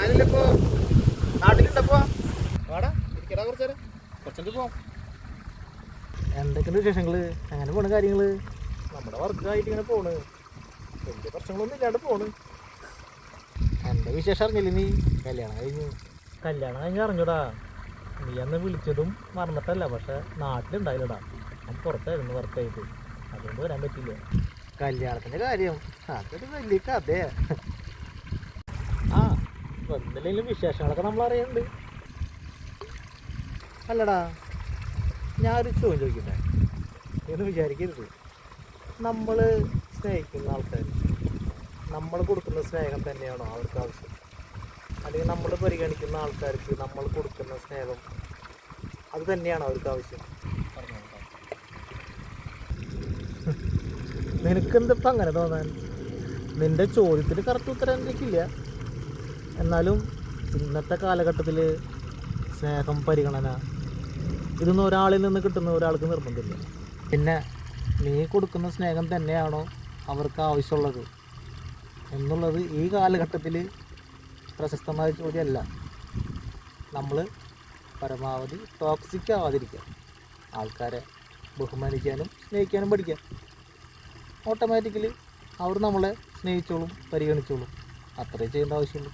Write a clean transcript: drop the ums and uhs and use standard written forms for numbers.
ഞാനില്ലപ്പോ നാട്ടിലുണ്ടപ്പോ. വാടാ ഇരിക്കടാ കുറച്ചേരം, കുറച്ചെങ്കിൽ പോവാം. എന്തൊക്കെയുണ്ട് വിശേഷങ്ങള്? അങ്ങനെ പോണ കാര്യങ്ങള്? നമ്മുടെ വർക്കായിട്ട് ഇങ്ങനെ പോണ്, വലിയ പ്രശ്നങ്ങളൊന്നും ഇല്ലാണ്ട് പോണ്. എൻ്റെ വിശേഷം അറിഞ്ഞില്ല നീ? കല്യാണം കഴിഞ്ഞു. കല്യാണം കഴിഞ്ഞ് അറിഞ്ഞൂടാ. നീ അന്ന് വിളിച്ചതും മറന്നിട്ടല്ല, പക്ഷെ നാട്ടിലുണ്ടായില്ലടാ. ഞാൻ പുറത്തായിരുന്നു വർക്കായിട്ട്, അതുകൊണ്ട് വരാൻ പറ്റില്ല. കല്യാണത്തിൻ്റെ കാര്യം അതൊരു വലിയ കഥയാ. ആ എന്തെങ്കിലും വിശേഷങ്ങളൊക്കെ നമ്മൾ അറിയുന്നുണ്ട്. അല്ലടാ, ഞാനൊരു ചോദ്യം ചോദിക്കട്ടെ, എന്ന് വിചാരിക്കരുത്. നമ്മൾ സ്നേഹിക്കുന്ന ആൾക്കാർ നമ്മൾ കൊടുക്കുന്ന സ്നേഹം തന്നെയാണോ അവർക്ക് ആവശ്യം? അല്ലെങ്കിൽ നമ്മൾ പരിഗണിക്കുന്ന ആൾക്കാർക്ക് നമ്മൾ കൊടുക്കുന്ന സ്നേഹം അത് തന്നെയാണോ അവർക്ക് ആവശ്യം? നിനക്കെന്തിപ്പം അങ്ങനെ തോന്നാൻ? നിൻ്റെ ചോദ്യത്തിന് കറക്റ്റ് ഉത്തരം എനിക്കില്ല. എന്നാലും ഇന്നത്തെ കാലഘട്ടത്തിൽ സ്നേഹം, പരിഗണന ഇതൊന്നും ഒരാളിൽ നിന്ന് കിട്ടുന്ന ഒരാൾക്ക് നിർബന്ധമില്ല. പിന്നെ നീ കൊടുക്കുന്ന സ്നേഹം തന്നെയാണോ അവർക്ക് ആവശ്യമുള്ളത് എന്നുള്ളത് ഈ കാലഘട്ടത്തിൽ പ്രശസ്തമായ ചോദ്യമല്ല. നമ്മൾ പരമാവധി ടോക്സിക് ആവാതിരിക്കുക, ആൾക്കാരെ ബഹുമാനിക്കാനും സ്നേഹിക്കാനും പഠിക്കുക. ഓട്ടോമാറ്റിക്കലി അവർ നമ്മളെ സ്നേഹിച്ചോളും, പരിഗണിച്ചോളും. അത്രയും ചെയ്യേണ്ട ആവശ്യമുള്ളൂ.